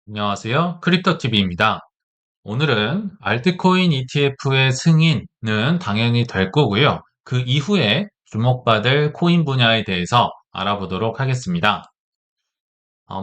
안녕하세요. 크립토TV입니다. 오늘은 알트코인 ETF의 승인은 당연히 될 거고요. 그 이후에 주목받을 코인 분야에 대해서 알아보도록 하겠습니다.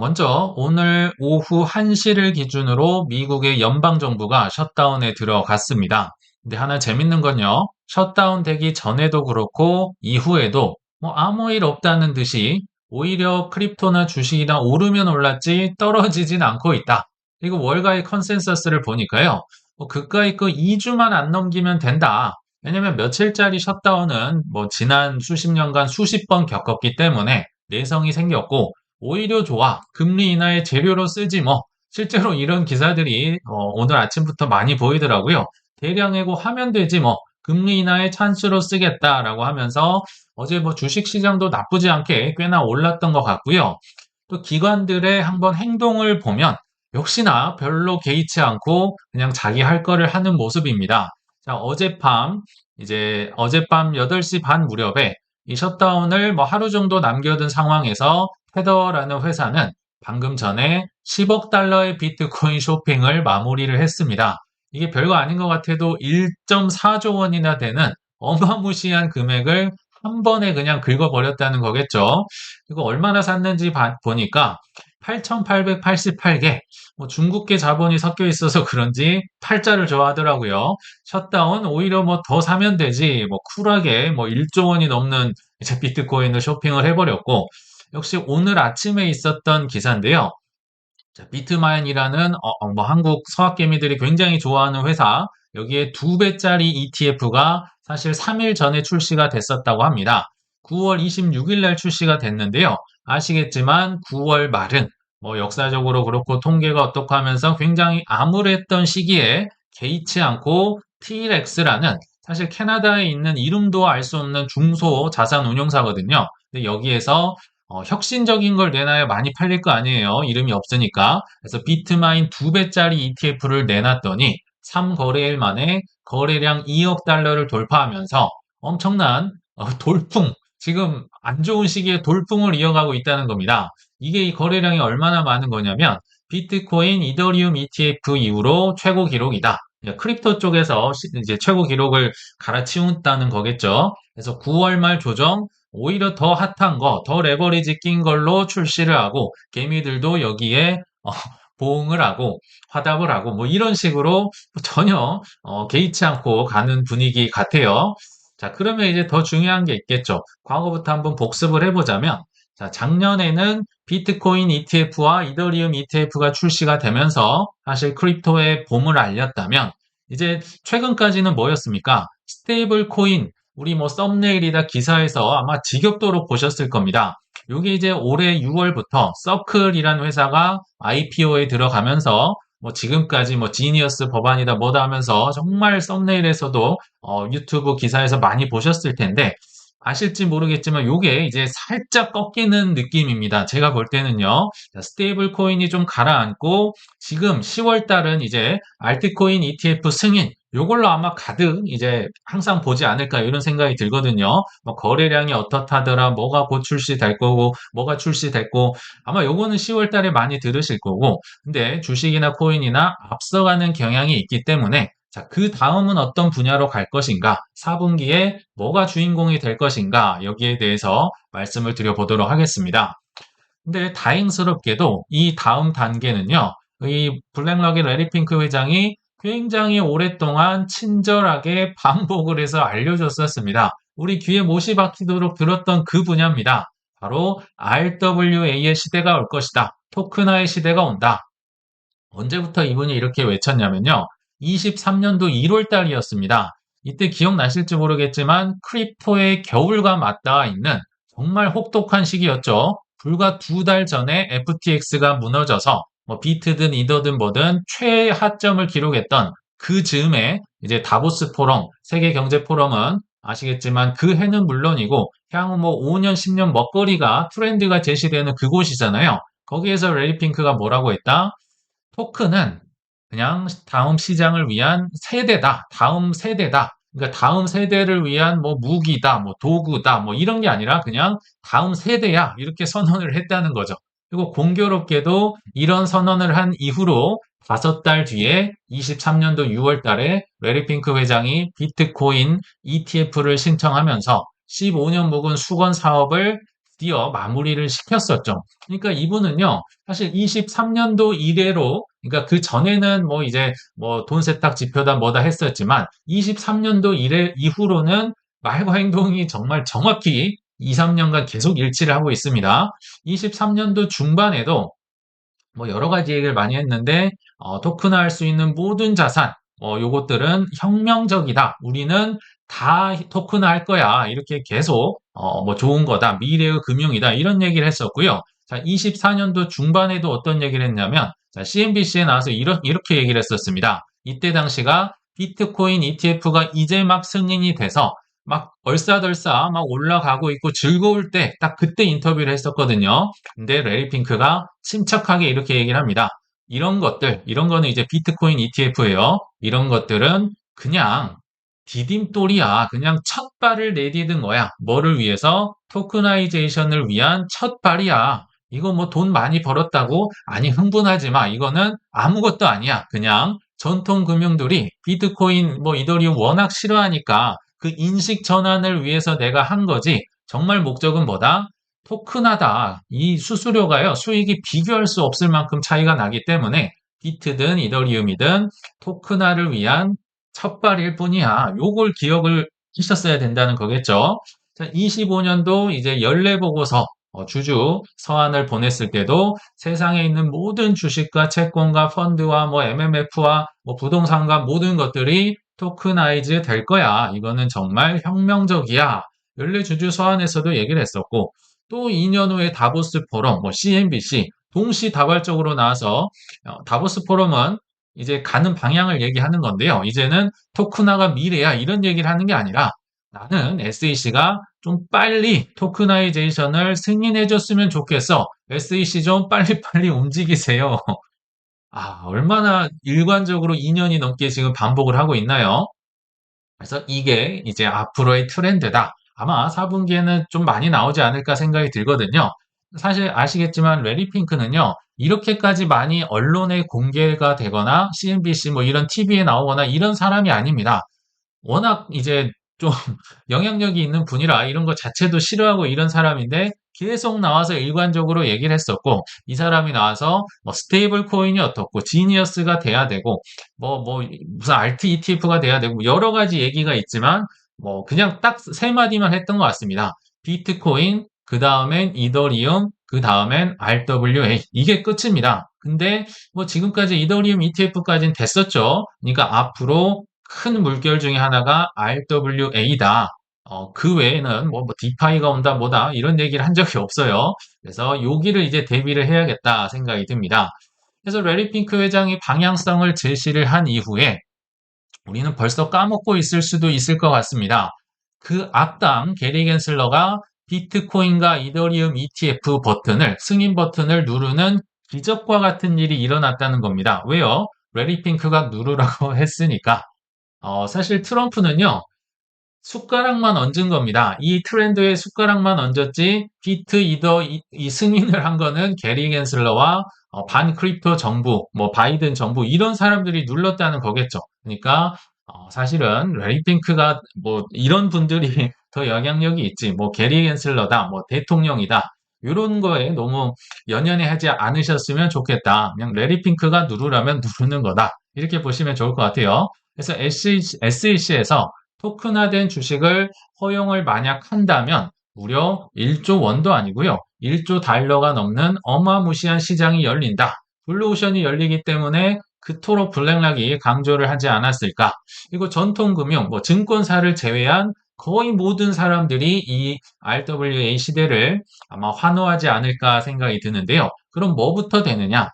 먼저 오늘 오후 1시를 기준으로 미국의 연방정부가 셧다운에 들어갔습니다. 근데 하나 재밌는 건요. 셧다운 되기 전에도 그렇고 이후에도 뭐 아무 일 없다는 듯이 오히려 크립토나 주식이나 오르면 올랐지 떨어지진 않고 있다. 이거 월가의 컨센서스를 보니까요. 그까이 그 2주만 안 넘기면 된다. 왜냐면 며칠짜리 셧다운은 뭐 지난 수십 년간 수십 번 겪었기 때문에 내성이 생겼고 오히려 좋아. 금리 인하의 재료로 쓰지 뭐. 실제로 이런 기사들이 오늘 아침부터 많이 보이더라고요. 대량 해고하면 되지 뭐. 금리 인하의 찬스로 쓰겠다라고 하면서 어제 뭐 주식 시장도 나쁘지 않게 꽤나 올랐던 것 같고요. 또 기관들의 한번 행동을 보면 역시나 별로 개의치 않고 그냥 자기 할 거를 하는 모습입니다. 자, 어젯밤 8시 반 무렵에 이 셧다운을 뭐 하루 정도 남겨둔 상황에서 테더라는 회사는 방금 전에 10억 달러의 비트코인 쇼핑을 마무리를 했습니다. 이게 별거 아닌 것 같아도 1.4조 원이나 되는 어마무시한 금액을 한 번에 그냥 긁어버렸다는 거겠죠. 그리고 얼마나 샀는지 보니까 8,888개, 뭐 중국계 자본이 섞여 있어서 그런지 팔자를 좋아하더라고요. 셧다운 오히려 뭐 더 사면 되지, 뭐 쿨하게 뭐 1조 원이 넘는 이제 비트코인을 쇼핑을 해버렸고, 역시 오늘 아침에 있었던 기사인데요. 자, 비트마인이라는 뭐 한국 서학개미들이 굉장히 좋아하는 회사, 여기에 2배짜리 ETF가 사실 3일 전에 출시가 됐었다고 합니다. 9월 26일 날 출시가 됐는데요. 아시겠지만 9월 말은 뭐 역사적으로 그렇고 통계가 어떻고 하면서 굉장히 암울했던 시기에 개의치 않고 TRX라는 사실 캐나다에 있는 이름도 알 수 없는 중소 자산 운용사거든요. 근데 여기에서 혁신적인 걸 내놔야 많이 팔릴 거 아니에요. 이름이 없으니까. 그래서 비트마인 2배짜리 ETF를 내놨더니 3거래일 만에 거래량 2억 달러를 돌파하면서 엄청난 돌풍, 지금 안 좋은 시기에 돌풍을 이어가고 있다는 겁니다. 이게 이 거래량이 얼마나 많은 거냐면 비트코인, 이더리움 ETF 이후로 최고 기록이다. 크립토 쪽에서 이제 최고 기록을 갈아치운다는 거겠죠. 그래서 9월 말 조정 오히려 더 핫한 거, 더 레버리지 낀 걸로 출시를 하고 개미들도 여기에 보응을 하고 화답을 하고 뭐 이런 식으로 전혀 개의치 않고 가는 분위기 같아요. 자, 그러면 이제 더 중요한 게 있겠죠. 과거부터 한번 복습을 해보자면 자, 작년에는 비트코인 ETF와 이더리움 ETF가 출시가 되면서 사실 크립토의 봄을 알렸다면 이제 최근까지는 뭐였습니까? 스테이블 코인, 우리 뭐 썸네일이다 기사에서 아마 지겹도록 보셨을 겁니다. 이게 이제 올해 6월부터 서클이라는 회사가 IPO에 들어가면서 뭐 지금까지 뭐 지니어스 법안이다 뭐다 하면서 정말 썸네일에서도 유튜브 기사에서 많이 보셨을 텐데 아실지 모르겠지만 요게 이제 살짝 꺾이는 느낌입니다. 제가 볼 때는요. 스테이블 코인이 좀 가라앉고 지금 10월 달은 이제 알트코인 ETF 승인 요걸로 아마 가득 이제 항상 보지 않을까 이런 생각이 들거든요. 뭐 거래량이 어떻다더라, 뭐가 곧 출시될 거고, 뭐가 출시됐고, 아마 요거는 10월 달에 많이 들으실 거고, 근데 주식이나 코인이나 앞서가는 경향이 있기 때문에 자, 그 다음은 어떤 분야로 갈 것인가? 4분기에 뭐가 주인공이 될 것인가? 여기에 대해서 말씀을 드려보도록 하겠습니다. 근데 다행스럽게도 이 다음 단계는요, 이 블랙락의 레리 핑크 회장이 굉장히 오랫동안 친절하게 반복을 해서 알려줬었습니다. 우리 귀에 못이 박히도록 들었던 그 분야입니다. 바로 RWA의 시대가 올 것이다. 토큰화의 시대가 온다. 언제부터 이분이 이렇게 외쳤냐면요. 23년도 1월 달이었습니다. 이때 기억나실지 모르겠지만 크립토의 겨울과 맞닿아 있는 정말 혹독한 시기였죠. 불과 2달 전에 FTX가 무너져서 뭐 비트든 이더든 뭐든 최하점을 기록했던 그 즈음에 이제 다보스 포럼, 세계 경제 포럼은 아시겠지만 그 해는 물론이고 향후 뭐 5년, 10년 먹거리가 트렌드가 제시되는 그곳이잖아요. 거기에서 레리 핑크가 뭐라고 했다? 토큰은 그냥 다음 시장을 위한 세대다. 다음 세대다. 그러니까 다음 세대를 위한 뭐 무기다, 뭐 도구다, 뭐 이런 게 아니라 그냥 다음 세대야. 이렇게 선언을 했다는 거죠. 그리고 공교롭게도 이런 선언을 한 이후로 5달 뒤에 23년도 6월 달에 레리 핑크 회장이 비트코인 ETF를 신청하면서 15년 묵은 수건 사업을 드디어 마무리를 시켰었죠. 그러니까 이분은요, 사실 23년도 이래로, 그러니까 그 전에는 뭐 이제 뭐 돈 세탁 지표다 뭐다 했었지만 23년도 이래 이후로는 말과 행동이 정말 정확히 2, 3년간 계속 일치를 하고 있습니다. 23년도 중반에도 뭐 여러 가지 얘기를 많이 했는데 토큰화할 수 있는 모든 자산 요것들은 혁명적이다. 우리는 다 토큰화할 거야. 이렇게 계속 뭐 좋은 거다. 미래의 금융이다. 이런 얘기를 했었고요. 자, 24년도 중반에도 어떤 얘기를 했냐면 자, CNBC에 나와서 이렇게 얘기를 했었습니다. 이때 당시가 비트코인 ETF가 이제 막 승인이 돼서 막 얼싸덜싸 막 올라가고 있고 즐거울 때 딱 그때 인터뷰를 했었거든요. 근데 레리 핑크가 침착하게 이렇게 얘기를 합니다. 이런 거는 이제 비트코인 ETF예요. 이런 것들은 그냥 디딤돌이야. 그냥 첫 발을 내디딘 거야. 뭐를 위해서? 토크나이제이션을 위한 첫 발이야. 이거 뭐 돈 많이 벌었다고? 아니, 흥분하지 마. 이거는 아무것도 아니야. 그냥 전통 금융들이 비트코인, 뭐 이더리움 워낙 싫어하니까 그 인식 전환을 위해서 내가 한 거지. 정말 목적은 뭐다? 토큰하다. 이 수수료가요, 수익이 비교할 수 없을 만큼 차이가 나기 때문에 비트든 이더리움이든 토큰화를 위한 첫발일 뿐이야. 요걸 기억을 하셨어야 된다는 거겠죠. 자, 25년도 이제 연례보고서 주주 서한을 보냈을 때도 세상에 있는 모든 주식과 채권과 펀드와 뭐 MMF와 뭐 부동산과 모든 것들이 토크나이즈 될 거야. 이거는 정말 혁명적이야. 연례 주주 서한에서도 얘기를 했었고 또 2년 후에 다보스 포럼, 뭐 CNBC 동시다발적으로 나와서 다보스 포럼은 이제 가는 방향을 얘기하는 건데요. 이제는 토크나가 미래야 이런 얘기를 하는 게 아니라 나는 SEC가 좀 빨리 토크나이제이션을 승인해 줬으면 좋겠어. SEC 좀 빨리빨리 움직이세요. 아, 얼마나 일관적으로 2년이 넘게 지금 반복을 하고 있나요? 그래서 이게 이제 앞으로의 트렌드다. 아마 4분기에는 좀 많이 나오지 않을까 생각이 들거든요. 사실 아시겠지만 레리 핑크는요, 이렇게까지 많이 언론에 공개가 되거나 CNBC 뭐 이런 TV에 나오거나 이런 사람이 아닙니다. 워낙 이제 좀 영향력이 있는 분이라 이런 거 자체도 싫어하고 이런 사람인데 계속 나와서 일관적으로 얘기를 했었고 이 사람이 나와서 뭐 스테이블 코인이 어떻고 지니어스가 돼야 되고 뭐 무슨 알트 ETF가 돼야 되고 뭐 여러 가지 얘기가 있지만 뭐 그냥 딱 세 마디만 했던 것 같습니다. 비트코인, 그 다음엔 이더리움, 그 다음엔 RWA 이게 끝입니다. 근데 뭐 지금까지 이더리움 ETF까지는 됐었죠. 그러니까 앞으로 큰 물결 중에 하나가 RWA다. 그 외에는 뭐 디파이가 온다 뭐다 이런 얘기를 한 적이 없어요. 그래서 여기를 이제 대비를 해야겠다 생각이 듭니다. 그래서 레리 핑크 회장이 방향성을 제시를 한 이후에 우리는 벌써 까먹고 있을 수도 있을 것 같습니다. 그 악당 게리 겐슬러가 비트코인과 이더리움 ETF 버튼을 승인 버튼을 누르는 기적과 같은 일이 일어났다는 겁니다. 왜요? 레리 핑크가 누르라고 했으니까. 사실 트럼프는요, 숟가락만 얹은 겁니다. 이 트렌드에 숟가락만 얹었지, 비트 이더 이 승인을 한 거는 게리 겐슬러와 반 크립토 정부, 뭐 바이든 정부 이런 사람들이 눌렀다는 거겠죠. 그러니까 사실은 레리 핑크가 뭐 이런 분들이 더 영향력이 있지, 뭐 게리 겐슬러다, 뭐 대통령이다. 이런 거에 너무 연연해 하지 않으셨으면 좋겠다. 그냥 레리 핑크가 누르라면 누르는 거다. 이렇게 보시면 좋을 것 같아요. 그래서 SEC에서 토큰화된 주식을 허용을 만약 한다면 무려 1조 원도 아니고요. 1조 달러가 넘는 어마무시한 시장이 열린다. 블루오션이 열리기 때문에 그토록 블랙락이 강조를 하지 않았을까. 그리고 전통금융, 뭐 증권사를 제외한 거의 모든 사람들이 이 RWA 시대를 아마 환호하지 않을까 생각이 드는데요. 그럼 뭐부터 되느냐?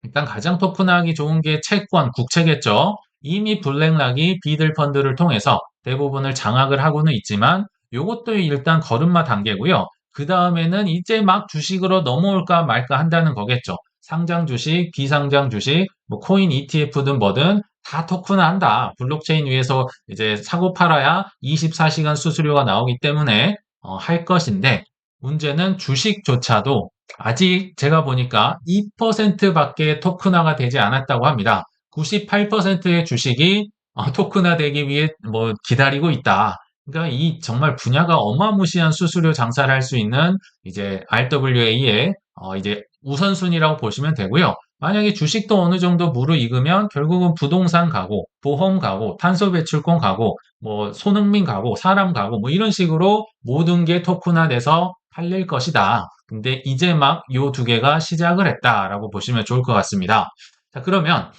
일단 가장 토큰화하기 좋은 게 채권, 국채겠죠. 이미 블랙락이 비들 펀드를 통해서 대부분을 장악을 하고는 있지만 이것도 일단 걸음마 단계고요. 그 다음에는 이제 막 주식으로 넘어올까 말까 한다는 거겠죠. 상장 주식, 비상장 주식, 뭐 코인 ETF든 뭐든 다 토큰화한다. 블록체인 위에서 이제 사고 팔아야 24시간 수수료가 나오기 때문에 할 것인데 문제는 주식조차도 아직 제가 보니까 2%밖에 토큰화가 되지 않았다고 합니다. 98%의 주식이 토큰화되기 위해 뭐 기다리고 있다. 그러니까 이 정말 분야가 어마무시한 수수료 장사를 할 수 있는 이제 RWA의 이제 우선순위라고 보시면 되고요. 만약에 주식도 어느 정도 무르익으면 결국은 부동산 가고, 보험 가고, 탄소 배출권 가고, 뭐 손흥민 가고, 사람 가고, 뭐 이런 식으로 모든 게 토큰화돼서 팔릴 것이다. 근데 이제 막 요 두 개가 시작을 했다라고 보시면 좋을 것 같습니다. 자, 그러면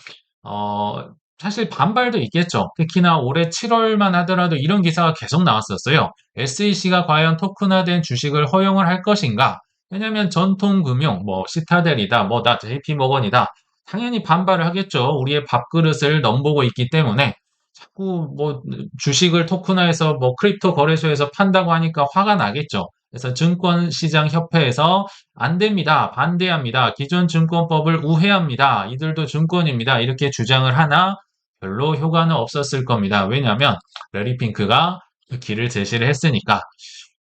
어, 사실 반발도 있겠죠. 특히나 올해 7월만 하더라도 이런 기사가 계속 나왔었어요. SEC가 과연 토큰화된 주식을 허용을 할 것인가? 왜냐면 전통금융, 뭐 시타델이다, 뭐다, JP모건이다. 당연히 반발을 하겠죠. 우리의 밥그릇을 넘보고 있기 때문에 자꾸 뭐 주식을 토큰화해서 뭐 크립토 거래소에서 판다고 하니까 화가 나겠죠. 그래서 증권시장협회에서 안 됩니다. 반대합니다. 기존 증권법을 우회합니다. 이들도 증권입니다. 이렇게 주장을 하나 별로 효과는 없었을 겁니다. 왜냐하면 레리 핑크가 길을 제시를 했으니까.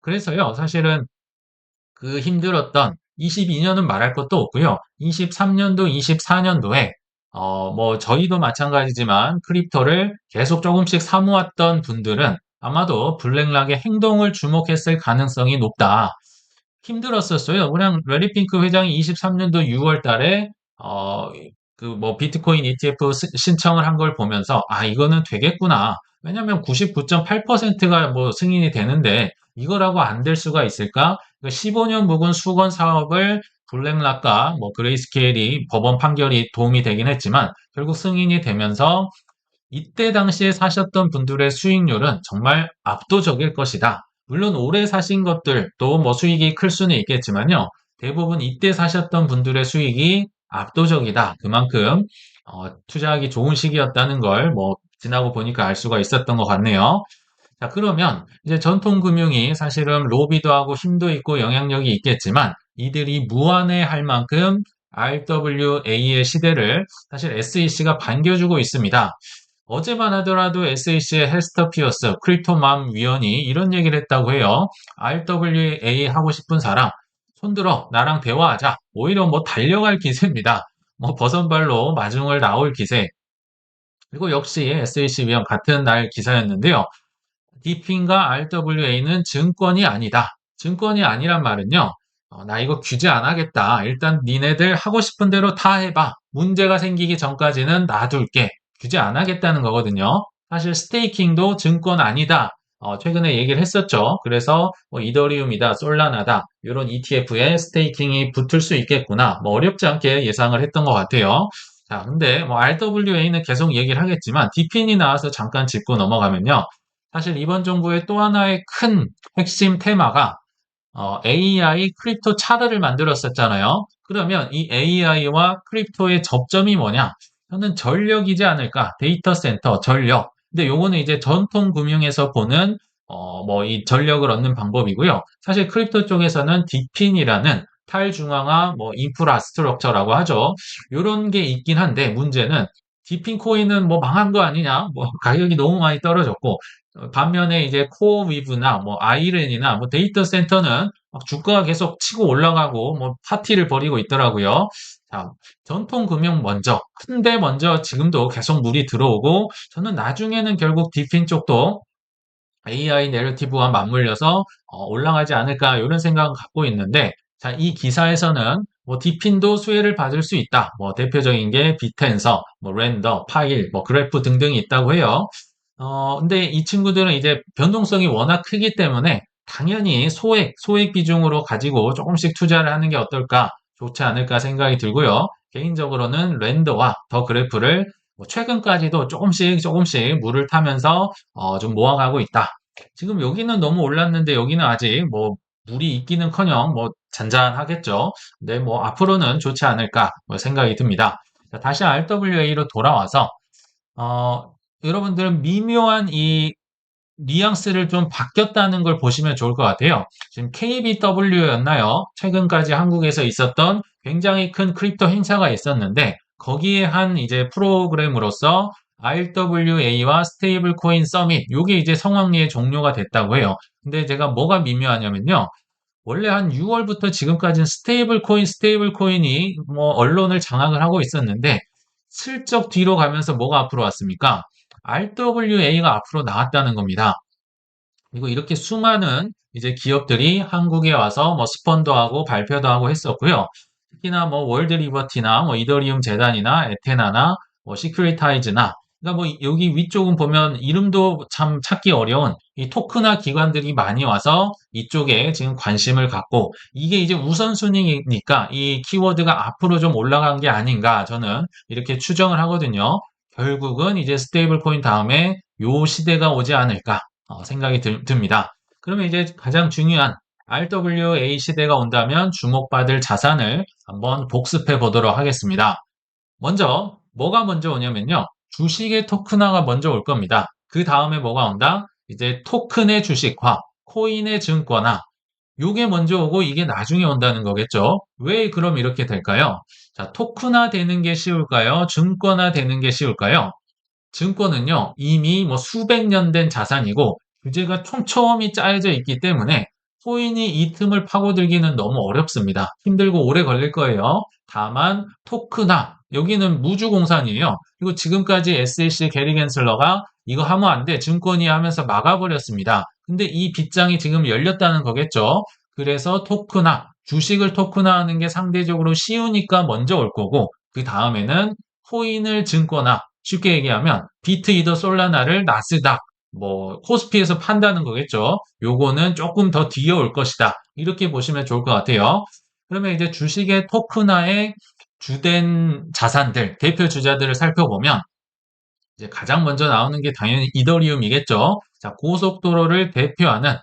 그래서요, 사실은 그 힘들었던 22년은 말할 것도 없고요. 23년도, 24년도에 뭐 저희도 마찬가지지만 크립토를 계속 조금씩 사모았던 분들은 아마도 블랙락의 행동을 주목했을 가능성이 높다. 힘들었었어요. 그냥 레리 핑크 회장이 23년도 6월 달에 그 뭐 비트코인 ETF 신청을 한 걸 보면서 아 이거는 되겠구나. 왜냐하면 99.8%가 뭐 승인이 되는데 이거라고 안 될 수가 있을까? 15년 묵은 수건 사업을 블랙락과 뭐 그레이스케일이 법원 판결이 도움이 되긴 했지만 결국 승인이 되면서 이때 당시에 사셨던 분들의 수익률은 정말 압도적일 것이다. 물론 오래 사신 것들도 뭐 수익이 클 수는 있겠지만요. 대부분 이때 사셨던 분들의 수익이 압도적이다. 그만큼 투자하기 좋은 시기였다는 걸 뭐 지나고 보니까 알 수가 있었던 것 같네요. 자, 그러면 이제 전통금융이 사실은 로비도 하고 힘도 있고 영향력이 있겠지만 이들이 무한해 할 만큼 RWA의 시대를 사실 SEC가 반겨주고 있습니다. 어제만 하더라도 SEC의 헬스터 피어스 크립토맘 위원이 이런 얘기를 했다고 해요. RWA 하고 싶은 사람 손들어 나랑 대화하자. 오히려 뭐 달려갈 기세입니다. 뭐 버선발로 마중을 나올 기세. 그리고 역시 SEC 위원 같은 날 기사였는데요. 디핀과 RWA는 증권이 아니다. 증권이 아니란 말은요. 나 이거 규제 안 하겠다. 일단 니네들 하고 싶은 대로 다 해봐. 문제가 생기기 전까지는 놔둘게. 규제 안 하겠다는 거거든요. 사실 스테이킹도 증권 아니다. 최근에 얘기를 했었죠. 그래서 뭐 이더리움이다, 솔라나다 이런 ETF에 스테이킹이 붙을 수 있겠구나. 뭐 어렵지 않게 예상을 했던 것 같아요. 자, 근데 뭐 RWA는 계속 얘기를 하겠지만 디핀이 나와서 잠깐 짚고 넘어가면요. 사실 이번 정부의 또 하나의 큰 핵심 테마가 AI 크립토 차트를 만들었었잖아요. 그러면 이 AI와 크립토의 접점이 뭐냐? 저는 전력이지 않을까? 데이터 센터, 전력. 근데 요거는 이제 전통 금융에서 보는 뭐 이 전력을 얻는 방법이고요. 사실 크립토 쪽에서는 디핀이라는 탈중앙화 뭐 인프라 스트럭처라고 하죠. 요런 게 있긴 한데 문제는 디핀 코인은 뭐 망한 거 아니냐? 뭐 가격이 너무 많이 떨어졌고 반면에 이제 코어 위브나 뭐 아이렌이나 뭐 데이터 센터는 막 주가가 계속 치고 올라가고 뭐 파티를 벌이고 있더라고요. 자, 전통 금융 먼저, 큰데 먼저 지금도 계속 물이 들어오고 저는 나중에는 결국 디핀 쪽도 AI 내러티브와 맞물려서 올라가지 않을까 이런 생각을 갖고 있는데 자, 이 기사에서는 뭐 디핀도 수혜를 받을 수 있다. 뭐 대표적인 게 비텐서, 뭐 렌더, 파일, 뭐 그래프 등등이 있다고 해요. 근데 이 친구들은 이제 변동성이 워낙 크기 때문에 당연히 소액 비중으로 가지고 조금씩 투자를 하는 게 어떨까, 좋지 않을까 생각이 들고요. 개인적으로는 랜더와 더 그래프를 뭐 최근까지도 조금씩 물을 타면서 좀 모아가고 있다. 지금 여기는 너무 올랐는데 여기는 아직 뭐 물이 있기는커녕 뭐 잔잔하겠죠. 근데 뭐 앞으로는 좋지 않을까 뭐 생각이 듭니다. 자, 다시 RWA로 돌아와서 어, 여러분들은 미묘한 이 뉘앙스를 좀 바뀌었다는 걸 보시면 좋을 것 같아요. 지금 KBW였나요? 최근까지 한국에서 있었던 굉장히 큰 크립토 행사가 있었는데 거기에 한 이제 프로그램으로서 RWA와 스테이블 코인 서밋 요게 이제 성황리에 종료가 됐다고 해요. 근데 제가 뭐가 미묘하냐면요. 원래 한 6월부터 지금까지는 스테이블 코인이 뭐 언론을 장악을 하고 있었는데 슬쩍 뒤로 가면서 뭐가 앞으로 왔습니까? RWA가 앞으로 나왔다는 겁니다. 그리고 이렇게 수많은 이제 기업들이 한국에 와서 뭐 스폰도 하고 발표도 하고 했었고요. 특히나 뭐 월드 리버티나 뭐 이더리움 재단이나 에테나나 뭐 시큐리타이즈나 그러니까 뭐 여기 위쪽은 보면 이름도 참 찾기 어려운 이 토크나 기관들이 많이 와서 이쪽에 지금 관심을 갖고 이게 이제 우선순위니까 이 키워드가 앞으로 좀 올라간 게 아닌가 저는 이렇게 추정을 하거든요. 결국은 이제 스테이블 코인 다음에 요 시대가 오지 않을까 생각이 듭니다. 그러면 이제 가장 중요한 RWA 시대가 온다면 주목받을 자산을 한번 복습해 보도록 하겠습니다. 먼저 뭐가 먼저 오냐면요. 주식의 토큰화가 먼저 올 겁니다. 그 다음에 뭐가 온다? 이제 토큰의 주식화, 코인의 증권화. 요게 먼저 오고 이게 나중에 온다는 거겠죠. 왜 그럼 이렇게 될까요? 자, 토큰화 되는 게 쉬울까요? 증권화 되는 게 쉬울까요? 증권은요, 이미 뭐 수백 년 된 자산이고, 규제가 촘촘히 짜여져 있기 때문에, 코인이 이 틈을 파고들기는 너무 어렵습니다. 힘들고 오래 걸릴 거예요. 다만, 토크나, 여기는 무주공산이에요. 그리고 지금까지 SEC 게리 겐슬러가 이거 하면 안 돼, 증권이 하면서 막아버렸습니다. 근데 이 빗장이 지금 열렸다는 거겠죠. 그래서 토크나, 주식을 토크나하는 게 상대적으로 쉬우니까 먼저 올 거고, 그 다음에는 코인을 증권화, 쉽게 얘기하면 비트 이더 솔라나를 나스닥 뭐 코스피에서 판다는 거겠죠. 요거는 조금 더 뒤에 올 것이다. 이렇게 보시면 좋을 것 같아요. 그러면 이제 주식의 토큰화의 주된 자산들, 대표 주자들을 살펴보면 이제 가장 먼저 나오는 게 당연히 이더리움이겠죠. 자, 고속도로를 대표하는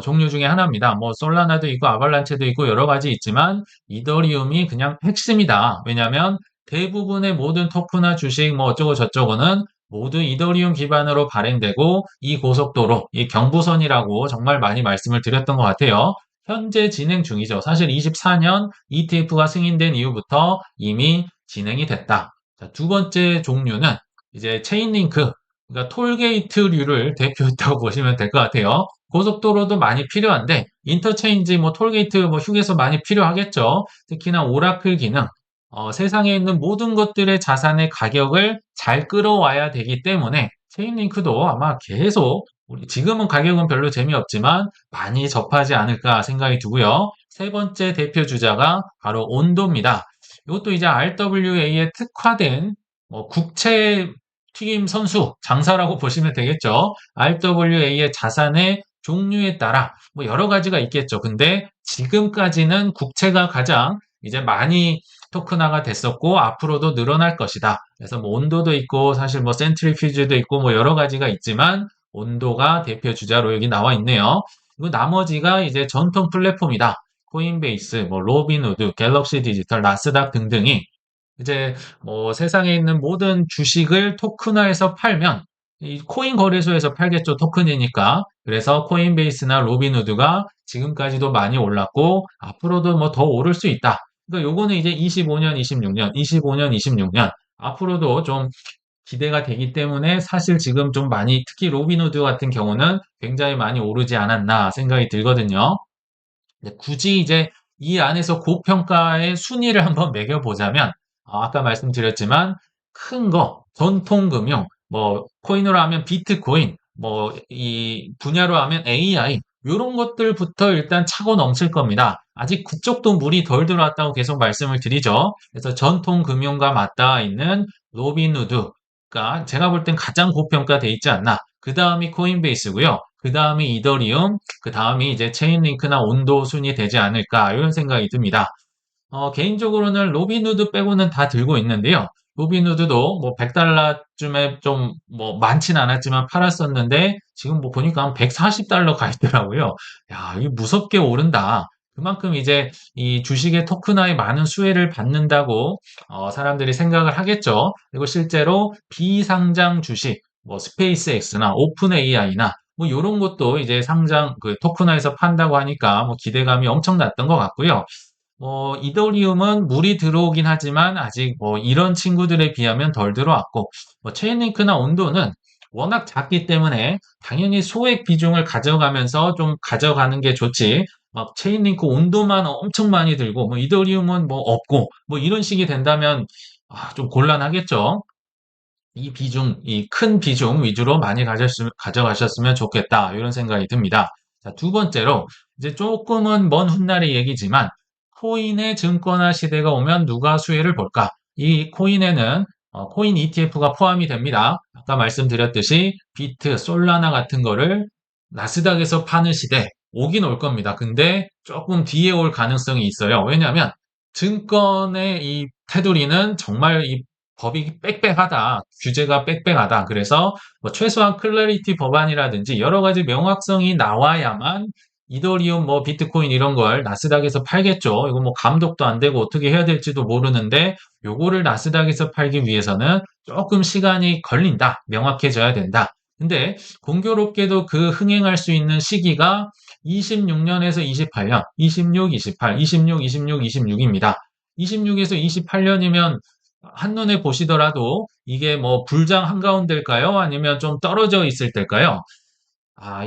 종류 중에 하나입니다. 뭐 솔라나도 있고 아발란체도 있고 여러 가지 있지만 이더리움이 그냥 핵심이다. 왜냐하면 대부분의 모든 토크나 주식 뭐 어쩌고 저쩌고는 모두 이더리움 기반으로 발행되고 이 고속도로, 이 경부선이라고 정말 많이 말씀을 드렸던 것 같아요. 현재 진행 중이죠. 사실 24년 ETF가 승인된 이후부터 이미 진행이 됐다. 자, 두 번째 종류는 이제 체인링크, 그러니까 톨게이트류를 대표했다고 보시면 될 것 같아요. 고속도로도 많이 필요한데 인터체인지, 뭐 톨게이트, 뭐 휴게소 많이 필요하겠죠. 특히나 오라클 기능, 세상에 있는 모든 것들의 자산의 가격을 잘 끌어와야 되기 때문에 체인링크도 아마 계속 지금은 가격은 별로 재미없지만 많이 접하지 않을까 생각이 두고요. 세 번째 대표 주자가 바로 온도입니다. 이것도 이제 RWA에 특화된 국채 튀김 선수, 장사라고 보시면 되겠죠. RWA의 자산의 종류에 따라 뭐 여러 가지가 있겠죠. 근데 지금까지는 국채가 가장 이제 많이 토큰화가 됐었고 앞으로도 늘어날 것이다. 그래서 뭐 온도도 있고 사실 뭐 센트리퓨즈도 있고 뭐 여러 가지가 있지만 온도가 대표 주자로 여기 나와 있네요. 그리고 나머지가 이제 전통 플랫폼이다. 코인베이스, 뭐 로빈후드, 갤럭시 디지털, 나스닥 등등이 이제 뭐 세상에 있는 모든 주식을 토큰화해서 팔면 이 코인 거래소에서 팔겠죠. 토큰이니까. 그래서 코인베이스나 로빈후드가 지금까지도 많이 올랐고 앞으로도 뭐 더 오를 수 있다. 그러니까 요거는 이제 25년, 26년, 25년, 26년 앞으로도 좀 기대가 되기 때문에 사실 지금 좀 많이 특히 로빈후드 같은 경우는 굉장히 많이 오르지 않았나 생각이 들거든요. 굳이 이제 이 안에서 고평가의 순위를 한번 매겨보자면, 아까 말씀드렸지만, 큰 거, 전통금융, 뭐, 코인으로 하면 비트코인, 뭐, 이 분야로 하면 AI, 이런 것들부터 일단 차고 넘칠 겁니다. 아직 그쪽도 물이 덜 들어왔다고 계속 말씀을 드리죠. 그래서 전통금융과 맞닿아 있는 로빈후드가 제가 볼 땐 가장 고평가돼 있지 않나. 그 다음이 코인베이스고요. 그 다음이 이더리움, 그 다음이 이제 체인링크나 온도 순이 되지 않을까 이런 생각이 듭니다. 개인적으로는 로빈후드 빼고는 다 들고 있는데요. 로빈후드도 뭐 100달러쯤에 좀 뭐 많진 않았지만 팔았었는데 지금 뭐 보니까 한 140달러 가 있더라고요. 야, 이게 무섭게 오른다. 그만큼 이제 이 주식의 토큰화에 많은 수혜를 받는다고 사람들이 생각을 하겠죠. 그리고 실제로 비상장 주식, 뭐 스페이스X나 오픈 AI나 뭐 이런 것도 이제 상장 그 토큰화에서 판다고 하니까 뭐 기대감이 엄청 났던 것 같고요. 이더리움은 물이 들어오긴 하지만 아직 뭐 이런 친구들에 비하면 덜 들어왔고, 뭐 체인링크나 온도는 워낙 작기 때문에 당연히 소액 비중을 가져가면서 좀 가져가는 게 좋지. 막 체인링크 온도만 엄청 많이 들고 뭐 이더리움은 뭐 없고 뭐 이런 식이 된다면 좀 곤란하겠죠. 이 큰 비중 위주로 많이 가져가셨으면 좋겠다. 이런 생각이 듭니다. 자, 두 번째로, 이제 조금은 먼 훗날의 얘기지만, 코인의 증권화 시대가 오면 누가 수혜를 볼까? 이 코인에는 코인 ETF가 포함이 됩니다. 아까 말씀드렸듯이 비트, 솔라나 같은 거를 나스닥에서 파는 시대 오긴 올 겁니다. 근데 조금 뒤에 올 가능성이 있어요. 왜냐하면 증권의 이 테두리는 정말 이 법이 빽빽하다. 규제가 빽빽하다. 그래서 뭐 최소한 클래리티 법안이라든지 여러 가지 명확성이 나와야만 이더리움, 뭐 비트코인 이런 걸 나스닥에서 팔겠죠. 이거 뭐 감독도 안 되고 어떻게 해야 될지도 모르는데 요거를 나스닥에서 팔기 위해서는 조금 시간이 걸린다. 명확해져야 된다. 근데 공교롭게도 그 흥행할 수 있는 시기가 26년에서 28년, 26, 28, 26, 26, 26입니다. 26에서 28년이면 한눈에 보시더라도 이게 뭐 불장 한가운데일까요? 아니면 좀 떨어져 있을 때일까요?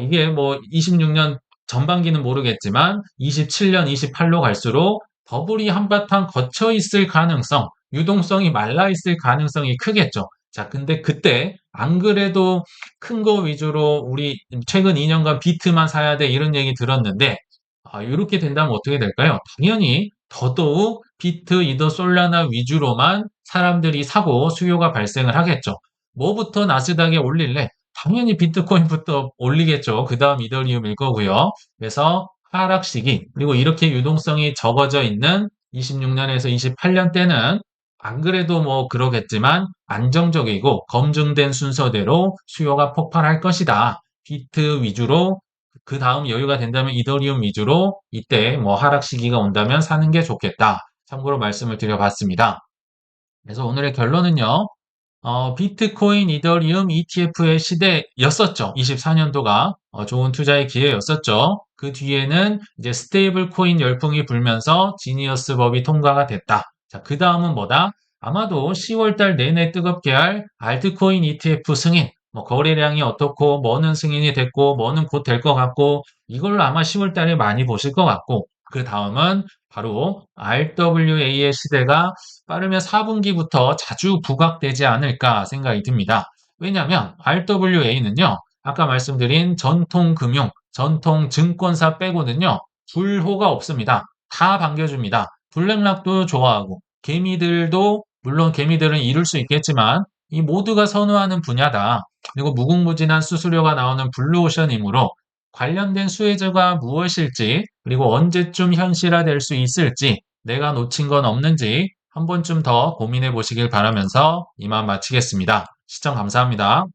이게 뭐 26년 전반기는 모르겠지만 27년, 28로 갈수록 버블이 한바탕 거쳐 있을 가능성, 유동성이 말라 있을 가능성이 크겠죠. 자, 근데 그때 안 그래도 큰 거 위주로 우리 최근 2년간 비트만 사야 돼 이런 얘기 들었는데 이렇게 된다면 어떻게 될까요? 당연히 더더욱 비트, 이더, 솔라나 위주로만 사람들이 사고 수요가 발생을 하겠죠. 뭐부터 나스닥에 올릴래? 당연히 비트코인부터 올리겠죠. 그 다음 이더리움일 거고요. 그래서 하락 시기, 그리고 이렇게 유동성이 적어져 있는 26년에서 28년 때는 안 그래도 뭐 그러겠지만 안정적이고 검증된 순서대로 수요가 폭발할 것이다. 비트 위주로 그 다음 여유가 된다면 이더리움 위주로 이때 뭐 하락 시기가 온다면 사는 게 좋겠다. 참고로 말씀을 드려봤습니다. 그래서 오늘의 결론은요. 비트코인, 이더리움, ETF의 시대였었죠. 24년도가 좋은 투자의 기회였었죠. 그 뒤에는 이제 스테이블 코인 열풍이 불면서 지니어스 법이 통과가 됐다. 자, 그 다음은 뭐다? 아마도 10월달 내내 뜨겁게 할 알트코인 ETF 승인. 뭐 거래량이 어떻고, 뭐는 승인이 됐고, 뭐는 곧 될 것 같고, 이걸로 아마 10월달에 많이 보실 것 같고, 그 다음은 바로 RWA의 시대가 빠르면 4분기부터 자주 부각되지 않을까 생각이 듭니다. 왜냐하면 RWA는요, 아까 말씀드린 전통 금융, 전통 증권사 빼고는요, 불호가 없습니다. 다 반겨줍니다. 블랙락도 좋아하고, 개미들도, 물론 개미들은 이룰 수 있겠지만, 이 모두가 선호하는 분야다. 그리고 무궁무진한 수수료가 나오는 블루오션이므로 관련된 수혜자가 무엇일지, 그리고 언제쯤 현실화될 수 있을지, 내가 놓친 건 없는지 한 번쯤 더 고민해 보시길 바라면서 이만 마치겠습니다. 시청 감사합니다.